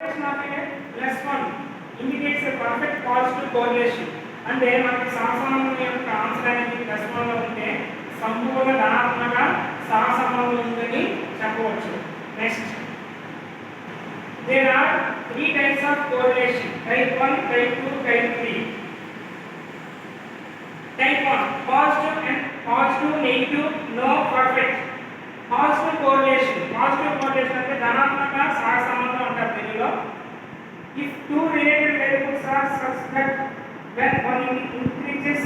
+1 indicates a perfect positive correlation. అంటే మనకి సహసంబంధం యొక్క ఆన్సర్ అనేది +1 లో ఉంటే సంపూర్ణ ధనాత్మక సహసంబంధం ఉందని చెప్పవచ్చు. Next, there are 3 types of correlation: type 1, type 2, type 3. Type 1 positive, negative, no, perfect. Positive correlation అంటే ధనాత్మక సహసంబంధం అంటారు తెలుగులో. If two related variables are such that when one increases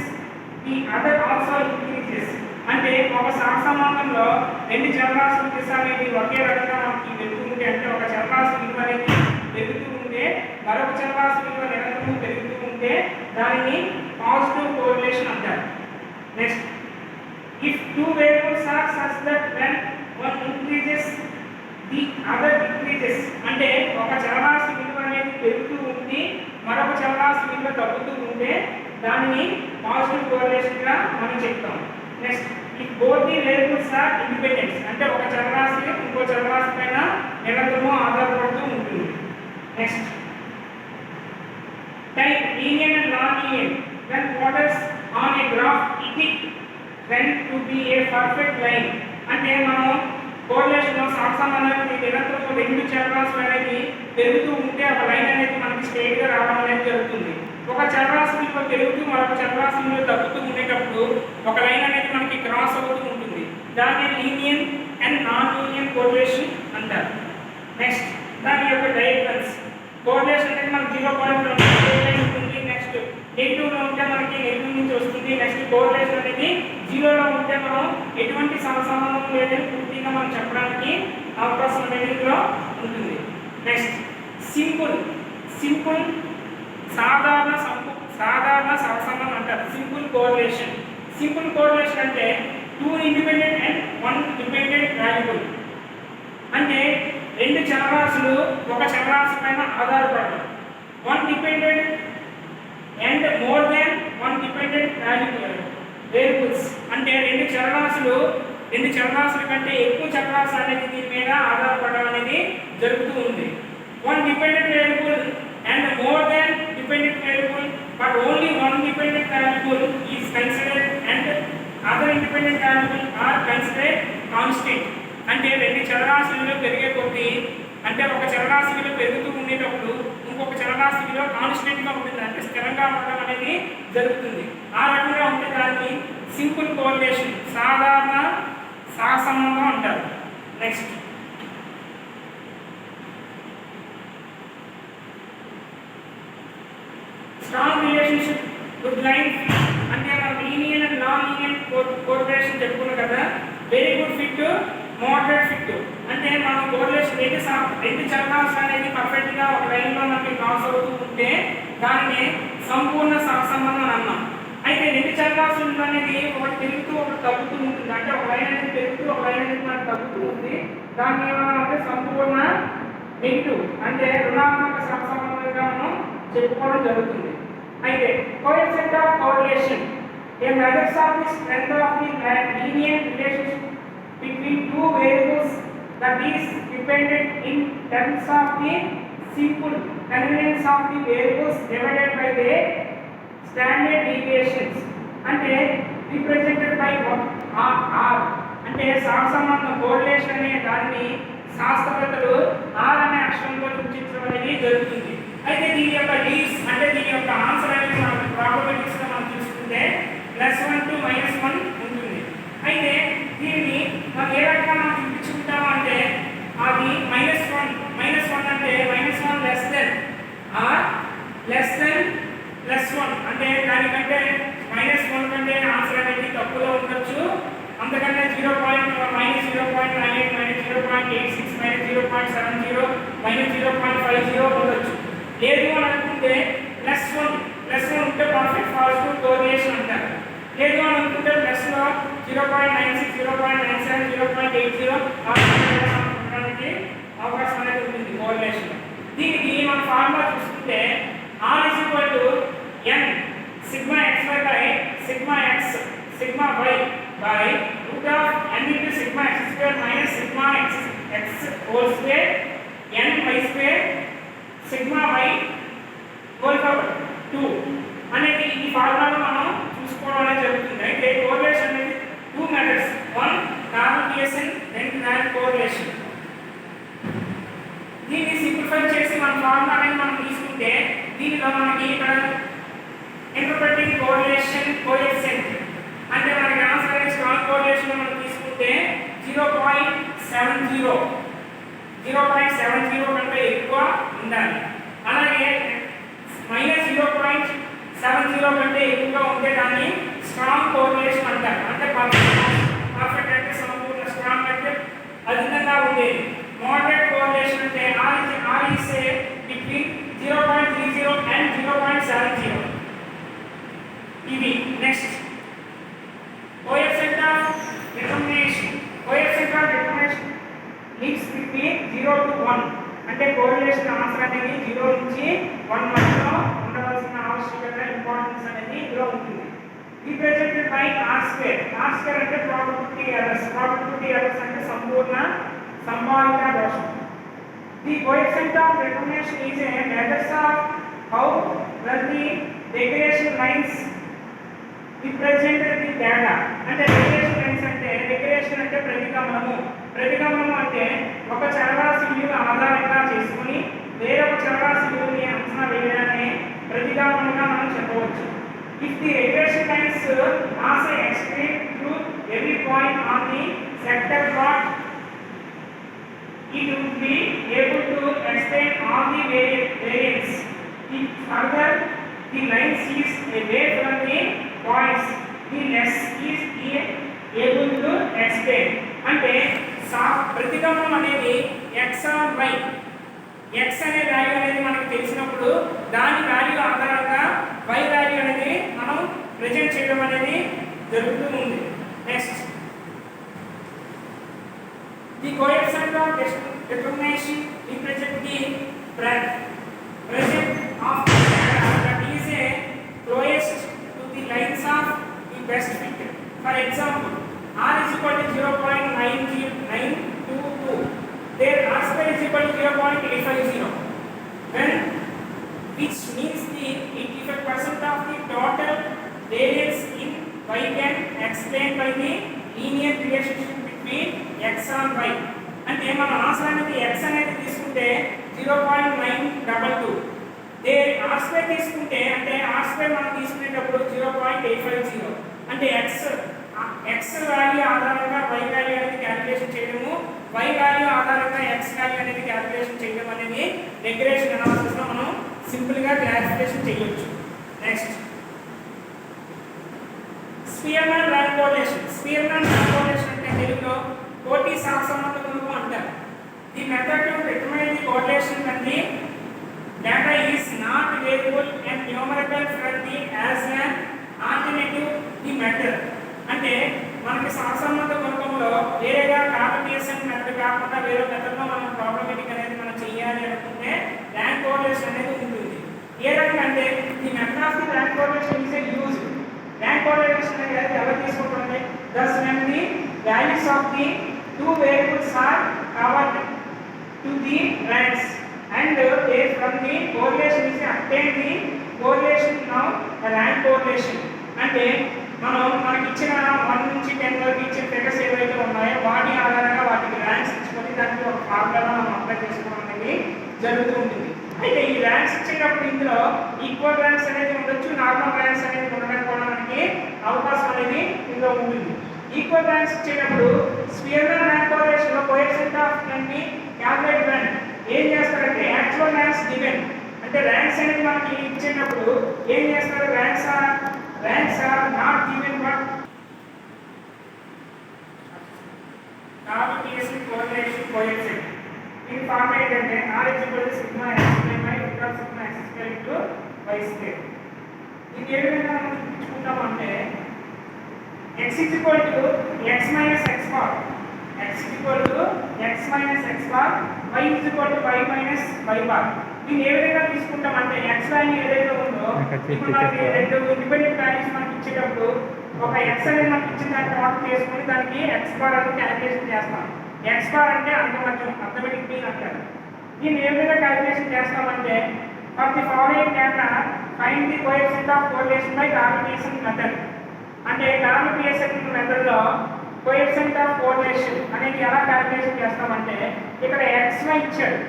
the other also increases, అంటే ఒక సహసంబంధంలో రెండు చలరాశుల దిశ అనేది ఒకే రకంగా మనకి పెరుగుతుంటే, అంటే ఒక చలరాశి విలువ అనేది పెరుగుతూ ఉంటే మరొక చలరాశి విలువ నిరంతరం పెరుగుతూ ఉంటే దానిని పాజిటివ్ కోరిలేషన్ అంటారు. Next, if two variables are such that when one increases the other decreases, అంటే ఒక చలరాశి విలువ అనేది పెరుగుతూ ఉండి మరొక చలరాశి విలువ తగ్గుతూ ఉంటే దానిని పాజిటివ్ కోరిలేషన్ గా మనం చెప్తాం. Next, if both the variables are independent, అంటే ఒక చలరాశి ఇంకో చలరాశి పైన నిరంతరము ఆధారపడుతూ ఉంటుంది. Next, type linear and non-linear, when orders on a graph it tend to be a perfect line, అంటే మనం కోరిలేషన్ లో సహసంబంధానికి నిరంతరం రెండు చలరాశులు అనేది పెరుగుతూ ఉంటే ఒక లైన్ అనేది మనకి స్ట్రెయిట్ గా రావడం అనేది జరుగుతుంది. ఒక చలరాశి విలువ పెరుగుతూ మరొక చలరాశి విలువ తగ్గుతూ ఉండేటప్పుడు ఒక లైన్ అనేది మనకి క్రాస్ అవుతూ ఉంటుంది. దాన్ని linear and non linear correlation అంటారు. నెక్స్ట్, దాని యొక్క డయాగ్రమ్స్. కోరిలేషన్ అనేది మనకి 0.1 ఉంటుంది. నెక్స్ట్, నెగిటివ్ లో ఉంటే మనకి నెగిటివ్ నుంచి వస్తుంది. నెక్స్ట్, కోరిలేషన్ అనేది 0 లో ఉంటే మనం ఎటువంటి సహసంబంధం లేదని పూర్తిగా మనం చెప్పడానికి అవకాశం అనేది లో ఉంటుంది. నెక్స్ట్, సింపుల్ సాధారణ సహసంబంధం అంటారు. సింపుల్ కోరిలేషన్ అంటే 2 ఇండిపెండెంట్ అండ్ 1 డిపెండెంట్ వేరియబుల్, అంటే రెండు చలరాశులు ఒక చలరాశి పైన ఆధారపడడం. 1 dependent and more than 1 dependent variables, అంటే రెండు చలరాశుల కంటే ఎక్కువ చలరాశులు అనేది దీని మీద ఆధారపడడం అనేది జరుగుతూ ఉంది. 1 dependent variable and more than dependent variable, but only one dependent variable is considered and other independent variable are considered constant. అంటే రెండు చలరాశులలో పెరిగే కొద్దీ, అంటే ఒక చలరాశి విలువ పెరుగుతూ ఉండేటప్పుడు ఇంకొక చలరాశి విలువ కాన్స్టెంట్ గా ఉంటుంది, అంటే స్థిరంగా ఉండడం అనేది జరుగుతుంది. ఆ రకంగా ఉంటే దాన్ని సింపుల్ కోరిలేషన్, సాధారణ సహసంబంధం అంటారు. Next, strong relationship with lines, అంటే మనం linear and non linear correlation చెప్పుకున్నాం కదా. Very good fit, moderate fit, అంటే మనం కోరిలేషన్ రెండు చలరాశులు అనేది పర్ఫెక్ట్ గా ఒక లైన్ లో మనకి క్రాస్ అవుతూ ఉంటే దానిని సంపూర్ణ సహసంబంధం అన్నాం. అయితే రెండు చలరాశులు అనేది ఒకటి పెరుగుతూ ఒకటి తగ్గుతూ ఉంటుంది, అంటే ఒక లైన్ అనేది పెరుగుతూ ఒక లైన్ అనేది మనకి తగ్గుతూ ఉంది. దాన్ని ఏమన్నా సంపూర్ణ నెగిటివ్, అంటే రుణాత్మక సహసంబంధంగా మనం చెప్పుకోవడం జరుగుతుంది. అయితే coefficient of correlation, A measures of the strength of the linear relationship between two variables that is dependent in terms of the simple convenience of the variables divided by their standard deviations, అంటే represented by r, అంటే సహసంబంధం correlation అనే దాన్ని శాస్త్రవేత్తలు r అనే అక్షరంతో సూచించడం అనేది జరుగుతుంది. అయితే దీని యొక్క లీవ్స్, అంటే దీని యొక్క ఆన్సర్ అనేది మనం ప్రాబబిలిటీస్ గా మనం చూసుకుంటే +1 to -1 ఉంటుంది. అయితే దీన్ని మనం ఏ రకంగా మనం చూపించుకుంటాము అంటే అది -1 అంటే -1 less than or less than +1, అంటే దానికంటే -1 కంటే ఆన్సర్ అనేది తక్కువలో ఉండొచ్చు. అంతకంటే -0.98 -0.86 -0.70 -0.50 ఉండొచ్చు. లేదు అని అనుకుంటే +1 ఉంటే పర్ఫెక్ట్ పాజిటివ్ కోరిలేషన్ అంటారు. లేదు అని అనుకుంటే ప్లస్ లో 0.96 0.97 0.80 ఉండడానికి అవకాశం అనేది ఉంటుంది కోరిలేషన్. దీనికి మన ఫార్ములా చూసుకుంటే R = n sigma xy by sigma x sigma y by root of n into sigma x square minus sigma x whole square n y square sigma y whole power 2 అనేది ఈ ఫార్ములాలో మనం చూసుకోవడం అనేది జరుగుతుంది. అయితే కోరిలేషన్ అనేది two methods, one Karl Pearson and rank correlation. దీన్ని simplify చేసి మన ఫార్ములా అనేది మనం తీసుకుంటే దీనిలో మనకి ఇక్కడ ఇంటర్ప్రెటింగ్ కోరిలేషన్ కోఎఫిషియంట్ అంటే మనకి ఆన్సర్ అనేది స్ట్రాంగ్ కోరిలేషన్ మనం తీసుకుంటే 0.70 కంటే ఎక్కువ ఉండాలి. అలాగే -0.70 కంటే ఎక్కువగా ఉంటే దాన్ని స్ట్రాంగ్ కోరిలేషన్ అంటారు. అంటే పర్ఫెక్ట్ అంటే సంపూర్ణ, స్ట్రాంగ్ అంటే అధికంగా ఉండేది. మోడరేట్ కోరిలేషన్ అంటే R is between 0.30 and 0.70. ఇది next coefficient of determination. Coefficient of determination links between 0 to 1 అంటే కోరిలేషన్ ఆన్సర్ అనేది 0 నుంచి 1 మధ్యలో ఉండవలసిన ఆవశ్యకత, ఇంపార్టెన్స్ అనేది ఇందులో ఉంటుంది. Represented by R². R² అంటే ప్రాబబిలిటీ ఎర్రర్స్. ప్రాబబిలిటీ ఎర్రర్స్ అంటే సంపూర్ణ సంభావిత దోషం. The coefficient of determination is a methods of how well the regression lines represented the data. అంటే రిగ్రెషన్ లైన్స్ అంటే రిగ్రెషన్ అంటే ప్రతిగమనము. ప్రతిగమనము అంటే ఒక చరరాశి విలువ ఆధారంగా చేసుకుని వేరొక చరరాశి విలువని అంచనా వేయడాన్ని ప్రతిగమనంగా మనం చెప్పవచ్చు. If the regression lines pass a extreme through every point on the sector plot, it would be able to explain all the variance. If further the line is away from the points, the less is able to explain. అంటే ప్రతిగమనం అనేది x or y, x అనే value అనేది మనకు తెలిసినప్పుడు దాని value ఆధారంగా y value అనేది మనం ప్రెజెంట్ చేయడం అనేది జరుగుతూ ఉంది. Next the coefficient of determination represent the present of the data that is a closest to the lines of the best fit. For example, R is equal to 0.922. There R² is equal to 0.850. When which means the 85% of the total variance in y can explained by the linear relationship between x and y. అంటే మనం answer అనేది x అనేది తీసుకుంటే 0.922. R² తీసుకుంటే అంటే R² మనం తీసుకునేటప్పుడు 0.850. అంటే x వాల్యూ ఆధారంగా y వాల్యూ అనేది క్యాలిక్యులేషన్ చేయడము, y వాల్యూ ఆధారంగా x వాల్యూ అనేది క్యాలిక్యులేషన్ చేయడం అనేది రిగ్రెషన్ అనాలిసిస్ లో మనం సింపుల్ గా క్లాసిఫికేషన్ చేయొచ్చు. Next Spearman rank correlation. Spearman rank correlation అంటే తెలుగులో పోటీ సహసంబంధ గుణకం అంటారు. The method to determine the correlation when the data is not variable and numerable from the as an alternative the method. అంటే మనకి సహసంబంధ గుణకంలో వేరేగా కార్బోనేషన్ మెథడ్ కాకుండా వేరే మెథడ్లో మనం ప్రాబ్లమేటిక్ అనేది మనం చేయాలి అనుకుంటే ర్యాంక్ కోరిలేషన్ అనేది ఉంటుంది. ఏ రకంగా అంటే the method of the rank correlation is use. Rank correlation అనేది ఎలా తీసుకుంటుంది? thus when the values of the two variables are covered to the ranks and they from the correlation is obtained the correlation now rank correlation. అంటే మనకి ఇచ్చిన 1 నుంచి 10 వరకు ఇచ్చిన figures ఏవైతే ఉన్నాయో వాటి ఆధారంగా వాటికి ర్యాంక్స్ ఇచ్చుకొని దానికి ఒక ఫార్ములా మనం అప్లై చేసుకోవడం అనేది జరుగుతూ ఉంటుంది. అయితే ఈ ర్యాంక్స్ ఇచ్చేటప్పుడు ఇందులో ఈక్వల్ ర్యాంక్స్ అనేది ఉండొచ్చు, నార్మల్ ర్యాంక్స్ అనేది ఉండడానికి కూడా మనకి అవకాశం అనేది ఇందులో ఉంటుంది. ఈక్వల్ ర్యాంక్స్ ఇచ్చేటప్పుడు స్పియర్మాన్ ర్యాంక్ కోరిలేషన్ లో కోఎఫిషియంట్ ఆఫ్ ని క్యాలిక్యులేట్ చేయండి. ఏం చేస్తారంటే యాక్చువల్ ర్యాంక్స్ గివెన్ అంటే ర్యాంక్స్ అనేది మనకి ఇచ్చేటప్పుడు ఏం చేస్తారు? Ranks are not given but Karl Pearson correlation coefficient. ఈ ఫార్ములా ఏంటంటే R is equal to sigma x square by root of sigma x square into y square. ఇది ఏ విధంగా మనం చూపించుకుంటామంటే x is equal to x minus x bar, x is equal to x minus x bar, y is equal to y minus y bar. దీన్ని ఏ విధంగా తీసుకుంటామంటే x value ఏదైతే ఉందో ఇప్పుడు మనకి రెండు ఇండిపెండెంట్ వాల్యూస్ మనకి ఇచ్చేటప్పుడు ఒక x అనేది మనకి ఇచ్చిన దాన్ని ప్లాట్ చేసుకొని దానికి x బార్ అని క్యాలిక్యులేషన్ చేస్తాం. x బార్ అంటే అంతమధ్యం, అర్థమెటిక్ మీన్ అంటారు. దీన్ని ఏ విధంగా క్యాలిక్యులేషన్ చేస్తామంటే for the following data find the coefficient of correlation by Darwin Pearson method. అంటే డార్విన్ పియర్సన్ మెథడ్లో కోఎఫిషియంట్ ఆఫ్ కోరిలేషన్ అనేది ఎలా క్యాలిక్యులేషన్ చేస్తామంటే ఇక్కడ xy ఇచ్చాడు.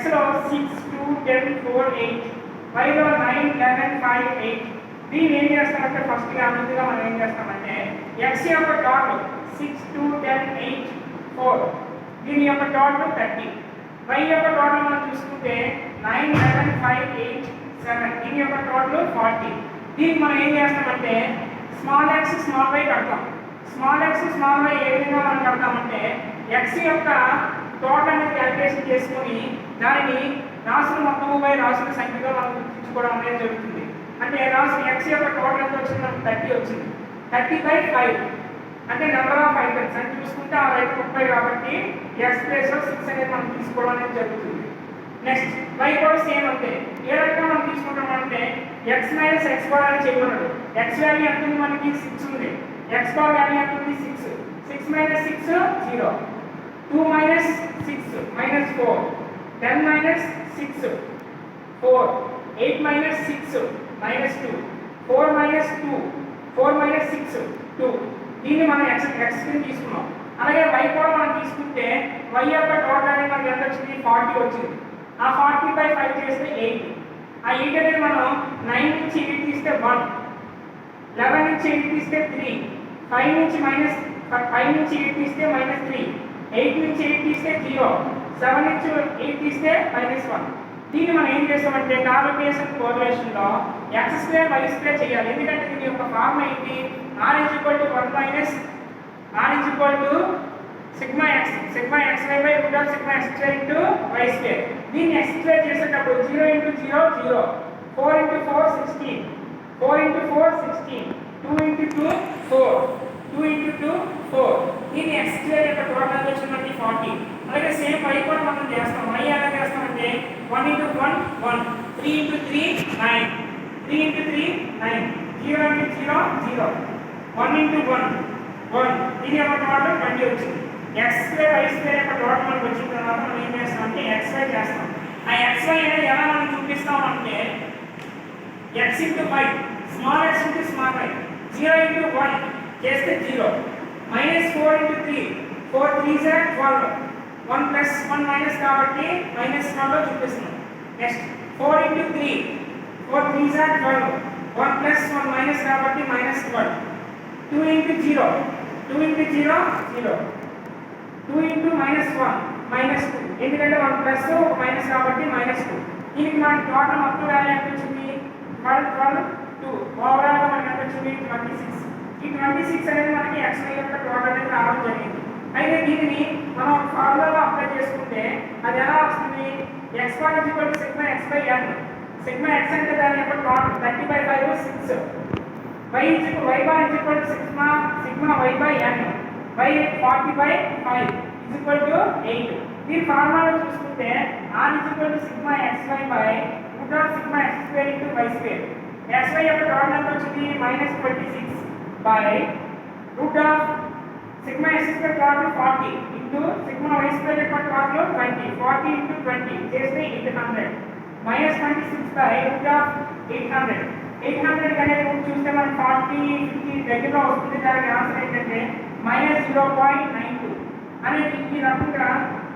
xలో 6 2 10 4 8, yలో 9 11 5 8. దీన్ని ఏం చేస్తామంటే ఫస్ట్గా ముందుగా మనం ఏం చేస్తామంటే x యొక్క టోటల్ 6 2 10 8 4, దీని యొక్క టోటల్ 30. y యొక్క టోటల్ మనం చూసుకుంటే 9 11 5 8 7, దీని యొక్క టోటల్ 40. దీన్ని మనం ఏం చేస్తామంటే స్మాల్ x స్మాల్ y కడతాం. స్మాల్ x స్మాల్ y ఏ విధంగా మనం కడతామంటే x యొక్క టోటల్ అనేది క్యాలిక్యులేషన్ చేసుకొని దానిని రాసుల మొత్తము బై రాసుల సంఖ్యగా మనం గుర్తించుకోవడం అనేది జరుగుతుంది. అంటే రాసు x యొక్క టోటల్ ఎంత వచ్చింది, మనకు 30 వచ్చింది. 30/5 అంటే నెంబర్ ఆఫ్ ఐటమ్స్ అని చూసుకుంటే ఆ రైట్ 30 కాబట్టి x ప్లేస్లో 6 అనేది మనం తీసుకోవడం అనేది జరుగుతుంది. నెక్స్ట్ y కూడా సేమ్ అంతే. ఏ రకంగా మనం తీసుకుంటామంటే x మైనస్ x బార్ అని చేయమన్నాడు. x వాల్యూ ఎంత ఉంది, మనకి 6 ఉంది. x బార్ వాల్యూ ఎంత ఉంది, 6. 6 minus 6 0. 2 minus 6 minus 4. 10 minus 6 4. 8 minus 6 minus 2. 4 minus 2. 4 minus 6 2. దీన్ని మనం x కింద తీసుకున్నాం. అలాగే y కూడా మనం తీసుకుంటే y యొక్క టోటల్ అనేది మనకి ఎంత వచ్చింది, 40 వచ్చింది. ఆ 40/5 చేస్తే 8. ఆ 8 అనేది మనం 9 నుంచి 8 తీస్తే 1, 11 నుంచి 8 తీస్తే 3, 5 నుంచి 8 తీస్తే -3, 8 నుంచి 8 తీస్తే 0, 7 నుంచి 8 తీస్తే -1. దీన్ని మనం ఏం చేస్తామంటే డార్విన్ పియర్సన్ కోరిలేషన్లో x² y² చేయాలి. ఎందుకంటే దీని యొక్క ఫార్ములా ఏంటి, r = 1 minus r = sigma x xy by root of sigma x² into y². దీన్ని x² చేసేటప్పుడు 0 × 0 0, 4 × 4 16, 4 × 4 16, 2 × 2 4, 2 × 2 4. దీన్ని x² యొక్క టోటల్ వచ్చి 40. అలాగే సేమ్ y కూడా మనం చేస్తాం. y ఎలా చేస్తామంటే 1 × 1 1, 3 × 3 9, 3 × 3 9, 0 × 0 0, 1 × 1 1. దీని యొక్క టోటల్ 20 వచ్చింది. x² y² యొక్క టోటల్ మనకు వచ్చిన తర్వాత మనం ఏం చేస్తామంటే xy చేస్తాం. ఆ xy అనేది ఎలా మనం చూపిస్తామంటే x × y small x × small y. 0 × 1 చేస్తే 0, -4 × 3 4 3s are 12, 1 + 1 మైనస్ కాబట్టి -1 లో చూపిస్తున్నాం. నెక్స్ట్ 4 × 3 4 3s are 12, 1 + 1 మైనస్ కాబట్టి -12. 2 × 0 2 × 0 0, 2 × -1 -2, ఎందుకంటే 1 ప్లస్ 1 మైనస్ కాబట్టి -2. దీనికి మనకి టోటల్ మొత్తం వాల్యూ ఎంత వచ్చింది, 12 2. ఓవరాల్గా మనకి ఎంత వచ్చింది, 26. ఈ 26 అనేది మనకి xy యొక్క టోటల్ అనేది రావడం జరిగింది. అయితే దీనిని మనం ఫార్ములాలో అప్లై చేసుకుంటే అది ఎలా వస్తుంది, x bar = sigma x/n. Sigma x అంటే దాని యొక్క total 30/5 6. y bar = sigma y/n. y 40/5 = 8. దీని ఫార్ములాలో చూసుకుంటే r = sigma xy by root of sigma x² into y². xy యొక్క టోటల్ ఎంత వచ్చింది, -26 by root of sigma x² total 40 into sigma y² యొక్క total 20. 40 into 20 చేస్తే 800 -26 బై రూట్ ఆఫ్ 800. 800 అనేది route చూస్తే మనం 40 50 దగ్గరలో వస్తుంది. దానికి ఆన్సర్ ఏంటంటే -0.92 అనేది. ఈ రకంగా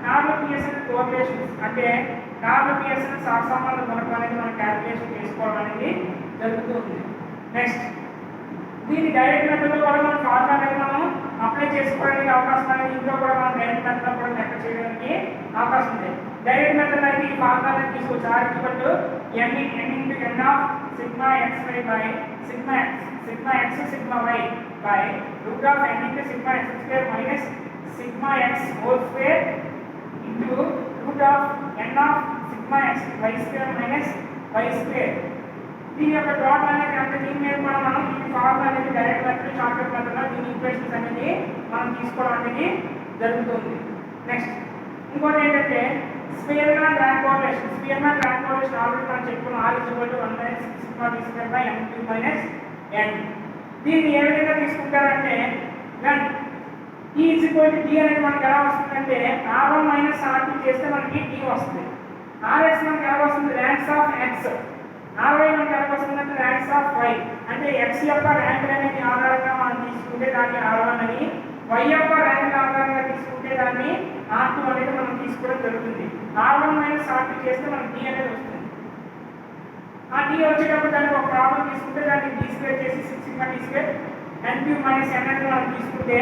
డార్విన్ పియర్సన్ కోరిలేషన్స్ అంటే డార్విన్ పియర్సన్ సహసంబంధ గుణకం అనేది మనం క్యాలిక్యులేషన్ చేసుకోవడం అనేది జరుగుతుంది. నెక్స్ట్ దీన్ని డైరెక్ట్ మెథడ్లో కూడా మనం ఫార్ములా అనేది మనం అప్లై చేసుకోవడానికి అవకాశం అనేది ఇంట్లో కూడా మనం డైరెక్ట్ మెథడ్లో కూడా లెక్క చేయడానికి అవకాశం ఉంది. డైరెక్ట్ మెథడ్ అయితే ఈ ఫార్ములా అనేది తీసుకోవచ్చు. r = n × n of sigma xy by sigma x sigma y by root of n × sigma x² minus sigma x whole square into root of n of sigma y² minus y². దీని యొక్క total అనేది అంటే దీని మీద కూడా మనం ఈ formula అనేది డైరెక్ట్ మెథడ్ షార్ట్ కట్ మెథడ్లో దీని ఈక్వేషన్స్ అనేది మనం తీసుకోవడం అనేది జరుగుతుంది. నెక్స్ట్ ఇంకోటి ఏంటంటే Spearman rank correlation. Spearman rank correlation already మనం చెప్పుకున్నాం. r = 1 - sigma d² m³ - n. దీన్ని ఏ విధంగా తీసుకుంటారంటే when e = d అనేది మనకి ఎలా వస్తుందంటే r1 - r2 చేస్తే మనకి d వస్తుంది. RX మనకి ఎలా వస్తుంది ర్యాంక్స్ ఆఫ్ X, RY మనకి ఎలా వస్తుందంటే ర్యాంక్స్ ఆఫ్ Y. అంటే X యొక్క ర్యాంక్ అనేది ఆధారంగా మనం తీసుకుంటే దాన్ని R1 అని, Y యొక్క ర్యాంక్ ఆధారంగా తీసుకుంటే దాన్ని R2 అనేది మనం తీసుకోవడం జరుగుతుంది. R1 మైనస్ R2 చేస్తే మనకి D అనేది వస్తుంది. ఆ D వచ్చేటప్పుడు దానికి ఒక ప్రాబ్లం తీసుకుంటే దాన్ని D స్క్వేర్ చేసి 6 sigma D square n cube minus n అనేది మనం తీసుకుంటే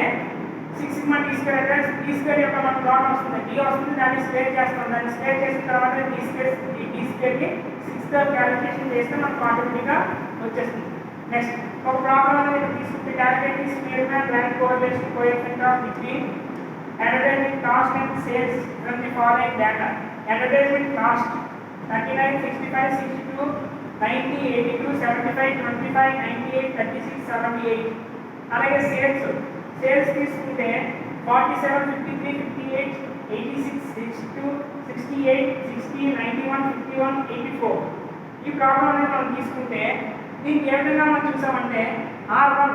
6 సిగ్మా D స్క్వేర్ అంటే D స్క్వేర్ యొక్క మనకు ప్రాబ్లం వస్తుంది. D వస్తుంది, దాన్ని స్క్వేర్ చేస్తాం. దాన్ని స్క్వేర్ చేసిన తర్వాత D స్క్వేర్ కి 6 తో క్యాలిక్యులేషన్ చేస్తే మనకు ఆటోమేటిక్గా వచ్చేస్తుంది. నెక్స్ట్ ఒక ప్రాబ్లం అనేది తీసుకుంటే calculate the square rank correlation coefficient of between advertisement cost and sales from the following data. Advertisement cost 39, 65, 62, 90, 82, 75, 25, 98, 36, 78. అలాగే సేల్స్ తీసుకుంటే 47, 53, 58, 86, 62, 68, 60, 91, 51, 84. ఈ ప్రాబ్లం అనేది మనం తీసుకుంటే దీనికి ఏ విధంగా మనం చూసామంటే R1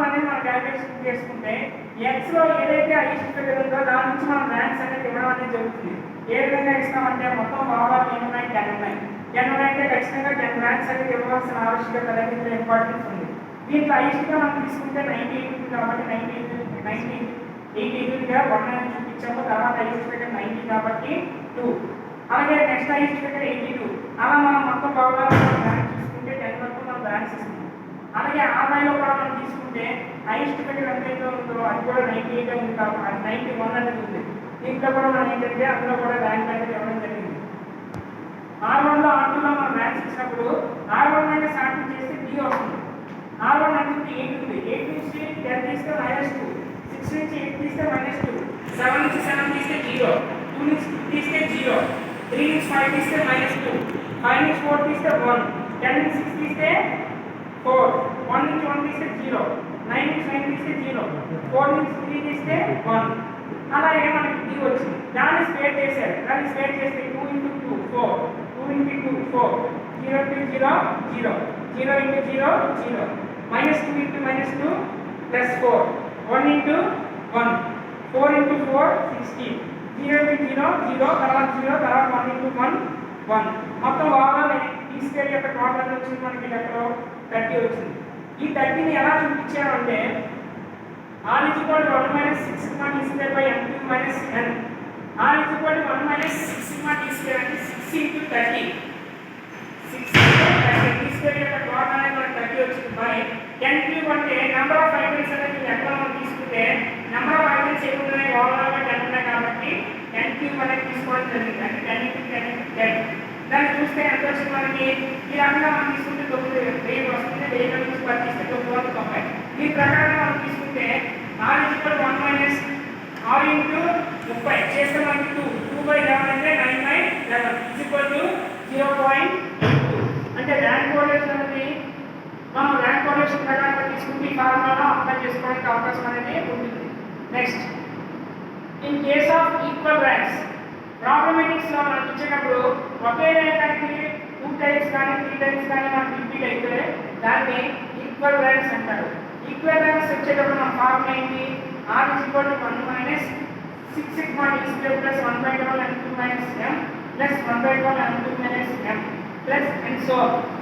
అనేది మనం క్యాలిక్యులేషన్ చేసుకుంటే X లో ఏదైతే హైయెస్ట్ ఫిగర్ ఉందో దాని నుంచి మనం ర్యాంక్స్ అనేది ఇవ్వడం అనేది జరుగుతుంది. ఏ విధంగా ఇస్తామంటే మొత్తం భాగాలు ఎన్ని ఉన్నాయి 10 ఉన్నాయి. 10 ఉన్నాయంటే ఖచ్చితంగా 10 ర్యాంక్స్ అనేది ఇవ్వాల్సిన ఆవశ్యకత అనేది ఇంపార్టెన్స్ ఉంది. దీంట్లో హైయెస్ట్గా మనం తీసుకుంటే 98 కాబట్టి 98గా 1 అని చూపించాము. తర్వాత హైయెస్ట్ ఫిగర్ 90 కాబట్టి 2. అలాగే నెక్స్ట్ హైయెస్ట్ ఫిగర్ 82. అలా మనం మొత్తం భాగాలు ర్యాంక్ తీసుకుంటే 10 వరకు మనం ర్యాంక్స్ ఇస్తాం. అలాగే RYలో కూడా మనం తీసుకుంటే హైయెస్ట్ ఫిగర్ ఎంతైతే ఉందో అది కూడా 98 ఉంది కాబట్టి 91 అనేది ఉంది. దీంట్లో కూడా మనం ఏంటంటే అందులో కూడా ర్యాంక్ అనేది ఇవ్వడం జరిగింది. R1లో R2లో మనం ర్యాంక్స్ ఇచ్చినప్పుడు R1 మైనస్ R2 చేస్తే D వస్తుంది. R1 అంటే 8 ఉంది. 8 నుంచి 10 తీస్తే -2, 6 నుంచి 8 తీస్తే -2, 7 నుంచి 7 తీస్తే 0, 2 నుంచి 2 తీస్తే 0, 3 నుంచి 5 తీస్తే -2, 5 నుంచి 4 తీస్తే 1, 10 నుంచి 6 తీస్తే 4, 1 నుంచి 1 తీస్తే 0, 9 నుంచి 9 తీస్తే 0, 4 నుంచి 3 తీస్తే 1. అలాగే మనకి D వచ్చింది. దాన్ని స్క్వేర్ చేశారు. దాన్ని స్క్వేర్ చేస్తే 2 into 2 4, 2 into 2 4, 0 into 0 0, 0 into 0 0, -2 into -2 plus 4, 1 into 1, 4 into 4 16, 0 into 0 0, తర్వాత 0, తర్వాత 1 into 1 1. మొత్తం ఓవరాల్ D స్క్వేర్ యొక్క టోటల్ వచ్చింది మనకి లెక్కలో 30 వచ్చింది. ఈ 30ని ఎలా చూపించామంటే R is equal to 1 minus 6 sigma D square by n cube minus n. R is equal to 1 minus 6 sigma D square అంటే 6 into 30. 6 into 30 D square యొక్క టోటల్ అనేది మనకి 30 వచ్చింది బై n cube అంటే నెంబర్ ఆఫ్ ఐటమ్స్ అనేది ఎక్కడ మనం తీసుకుంటే నెంబర్ ఆఫ్ ఐటమ్స్ ఏమి ఉన్నాయి ఓవరాల్ గా 10 ఉన్నాయి కాబట్టి n cube అనేది తీసుకోవడం జరిగింది. అంటే 10 into 10 into 10. దాన్ని చూస్తే ఎంత వచ్చింది మనకి ఈ రకంగా మనం తీసుకుంటే 9,000 వస్తుంది. 1000 నుంచి 10 తీస్తే 990. ఈ ప్రకారం మనం తీసుకుంటే R is equal to 1 minus R into 30 చేస్తే మనకి 2 by 11 అంటే 9 by 11 is equal to 0.82. అంటే ర్యాంక్ కోరిలేషన్ అనేది మనం ర్యాంక్ కోరిలేషన్ ప్రకారంగా తీసుకుంటే ఈ ఫార్ములాలో అప్లై చేసుకోవడానికి అవకాశం అనేది ఉంటుంది. Next in case of equal ranks problematics లో మనం ఇచ్చేటప్పుడు ఒకే ర్యాంక్ అనేది 2 టైమ్స్ కానీ 3 టైమ్స్ కానీ మనకి రిపీట్ అయితే దాన్ని ఈక్వల్ ర్యాంక్స్ అంటారు. ఈక్వల్ ర్యాంక్స్ వచ్చేటప్పుడు మన ఫార్ములా ఏంటి R is equal to 1 minus 6 sigma D square plus 1/12 n2 minus m plus 1/12 n2 minus m plus and so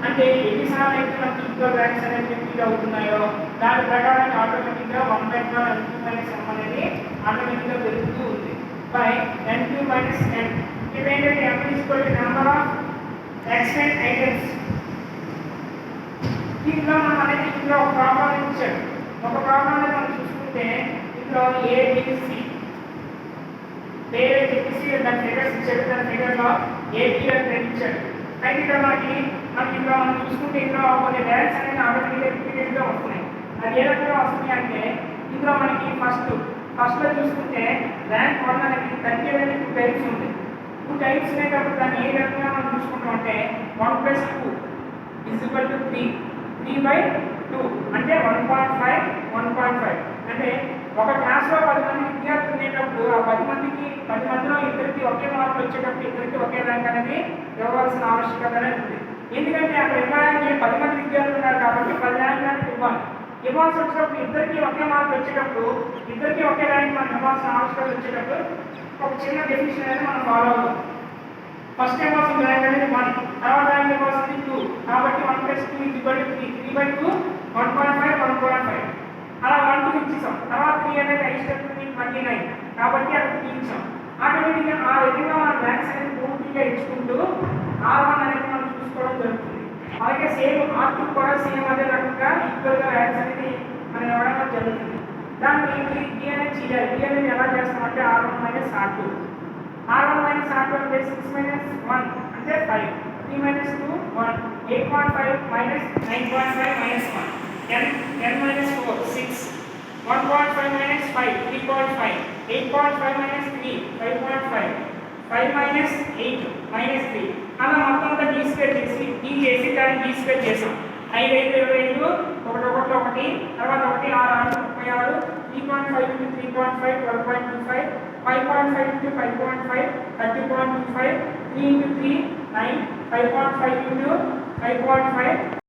అంటే ఎన్నిసార్లు అయితే మనకి ఈక్వల్ ర్యాంక్స్ అనేది రిపీట్ అవుతున్నాయో దాని ప్రకారం ఆటోమేటిక్గా 1/12 n2 minus m అనేది ఆటోమేటిక్గా పెరుగుతూ ఉంది by n2 minus n. ఇదేంటంటే m is equal to number of extant items. దీంట్లో మనం అనేది ఇందులో ఒక ప్రాబ్లం ఇచ్చాడు. ఒక ప్రాబ్లం అనేది మనం చూసుకుంటే ఇందులో ABC పేరు చెప్పేసి దాని ఫిగర్స్ ఇచ్చాడు. దాని ఫిగర్లో AB అని ఇచ్చాడు. అయితే ఇక్కడ మనకి ఇందులో మనం చూసుకుంటే ఇందులో కొన్ని ర్యాంక్స్ అనేది ఆటోమేటిక్గా రిపీటెడ్గా వస్తున్నాయి. అది ఏ రకంగా వస్తున్నాయి అంటే ఇందులో మనకి ఫస్ట్లో చూసుకుంటే ర్యాంక్ 1 అనేది 30 అనేది 2 టైమ్స్ ఉంది. 2 టైమ్స్ అనేటప్పుడు దాన్ని ఏ రకంగా మనం చూసుకుంటాం అంటే 1 + 2 = 3, 3/2 అంటే 1.5 1.5. అంటే ఒక క్లాస్లో 10 మంది విద్యార్థులు ఉండేటప్పుడు ఆ 10 మందిలో ఇద్దరికి ఒకే మార్కులు వచ్చేటప్పుడు ఇద్దరికి ఒకే ర్యాంక్ అనేది ఇవ్వాల్సిన ఆవశ్యకత అనేది ఉంది. ఎందుకంటే అక్కడ ఇవ్వడానికి 10 మంది విద్యార్థులు ఉన్నారు కాబట్టి 10 ర్యాంక్ ఇవ్వాల్సి వచ్చినప్పుడు ఇద్దరికి ఒకే మార్కులు వచ్చేటప్పుడు ఇద్దరికి ఒకే ర్యాంక్ మనం ఇవ్వాల్సిన ఆవశ్యకత వచ్చేటప్పుడు ఒక చిన్న డెఫినేషన్ అనేది మనం ఫాలో అవుతాం. ఫస్ట్ టైం వస్తుంది ర్యాంక్ అనేది 1, తర్వాత ర్యాంక్ వస్తుంది 2, కాబట్టి 1 + 2 = 3, 3/2 1.5 1.5 అలా 1 2 ఇచ్చేసాం. తర్వాత 3 అనేది ఐస్టెప్ 29, కాబట్టి అక్కడ 3 ఇచ్చాం. ఆటోమేటిక్గా ఆ విధంగా మనం ర్యాంక్స్ అనేది పూర్తిగా ఇచ్చుకుంటూ R1 అనేది మనం చూసుకోవడం జరుగుతుంది. అలాగే సేమ్ R2 కూడా సేమ్ అదే రకంగా ఈక్వల్గా ర్యాంక్స్ అనేది మనం ఇవ్వడం జరుగుతుంది. దాన్ని D అనేది చేయాలి. D అనేది ఎలా చేస్తామంటే R1 - R2, R1 - R2 అంటే 6 - 1 అంటే 5, 3 - 2 1, 8.5 - 9.5 - 1, 10 - 4 6, 1.5 - 5 3.5, 8.5 - 3 5.5, 5 - 8 -3 అలా మొత్తం అంతా D స్క్వేర్ చేసి దాన్ని D స్క్వేర్ చేసాం. 5 5 25 1 1 1 తర్వాత 1 6 6 36 3.5 × 3.5 12.25 5.5 × 5.5 30.25 3 × 3 9 5.5 × 5.5